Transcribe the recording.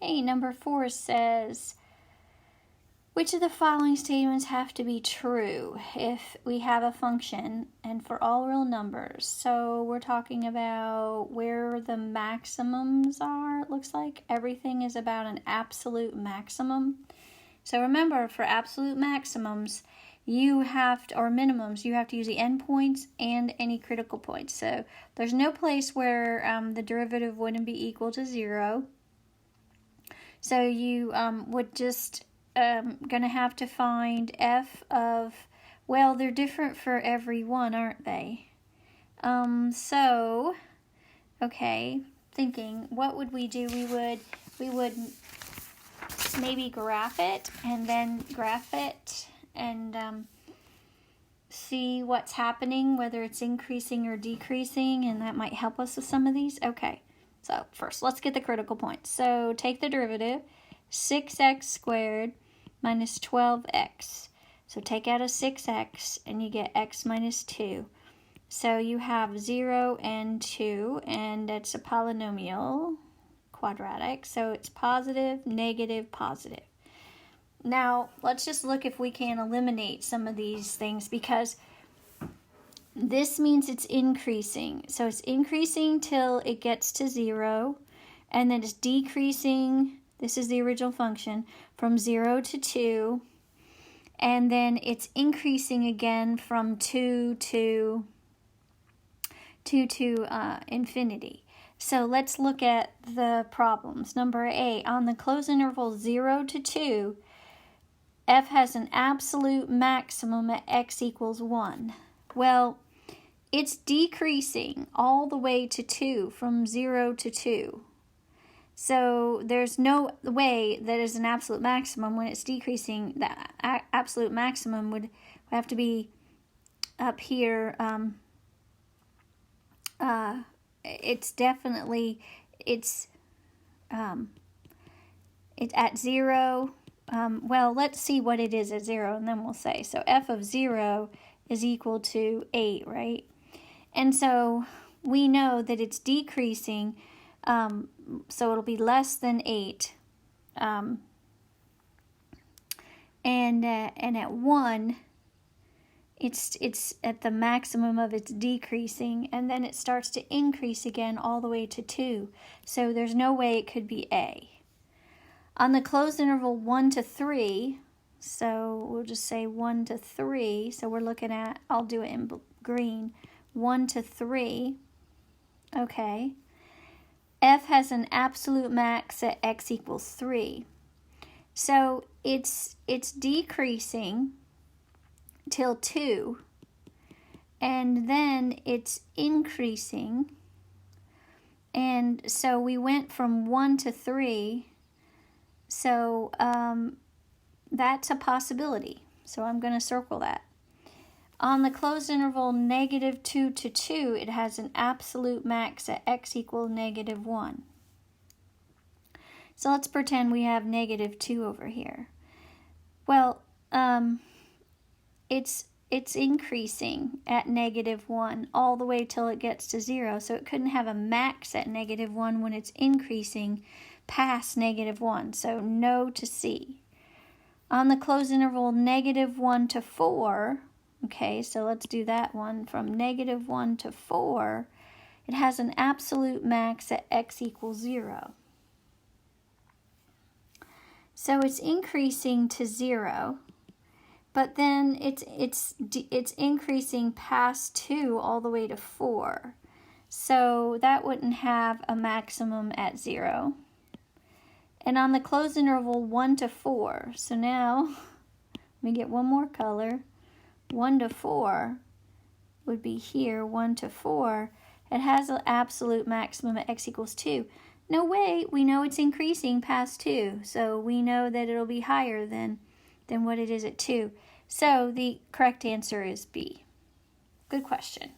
Okay, number 4 says, which of the following statements have to be true if we have a function and for all real numbers? So we're talking about where the maximums are, it looks like. Everything is about an absolute maximum. So remember, for absolute maximums, you have to, or minimums, you have to use the endpoints and any critical points. So there's no place where the derivative wouldn't be equal to 0. So you would just going to have to find f of, well, they're different for every one, aren't they? So, okay, thinking, what would we do? We would maybe graph it and then graph it and see what's happening, whether it's increasing or decreasing, and that might help us with some of these. Okay, so first, let's get the critical points. So take the derivative, 6x squared minus 12x. So take out a 6x and you get x minus 2. So you have 0 and 2, and it's a polynomial, quadratic. So it's positive, negative, positive. Now, let's just look if we can eliminate some of these things, because this means it's increasing. So it's increasing till it gets to 0, and then it's decreasing. This is the original function, from 0 to 2, and then it's increasing again from 2 to infinity. So let's look at the problems. Number A, on the closed interval 0 to 2, f has an absolute maximum at x equals 1. Well, it's decreasing all the way to 2, from 0 to 2. So there's no way that is an absolute maximum when it's decreasing. The absolute maximum would have to be up here. It's definitely, it's at 0. Well, let's see what it is at 0, and then we'll say. So f of 0 is equal to 8, right? And so we know that it's decreasing. So it'll be less than 8, and at 1, it's at the maximum of its decreasing, and then it starts to increase again all the way to 2. So there's no way it could be A. On the closed interval 1 to 3, so we'll just say 1 to 3. So we're looking at, I'll do it in green, 1 to 3. Okay. F has an absolute max at x equals 3. So it's decreasing till 2, and then it's increasing. And so we went from 1 to 3. So that's a possibility. So I'm going to circle that. On the closed interval -2 to 2, it has an absolute max at x equals -1. So let's pretend we have -2 over here. Well, it's increasing at -1 all the way till it gets to 0. So it couldn't have a max at -1 when it's increasing past -1. So no to C. On the closed interval -1 to 4, okay, so let's do that one. From -1 to 4, it has an absolute max at x equals 0. So it's increasing to 0, but then it's increasing past 2 all the way to 4. So that wouldn't have a maximum at 0. And on the closed interval 1 to 4, so now let me get one more color. 1 to 4 would be here, 1 to 4. It has an absolute maximum at x equals 2. No way, we know it's increasing past 2, so we know that it'll be higher than what it is at 2. So the correct answer is B. Good question.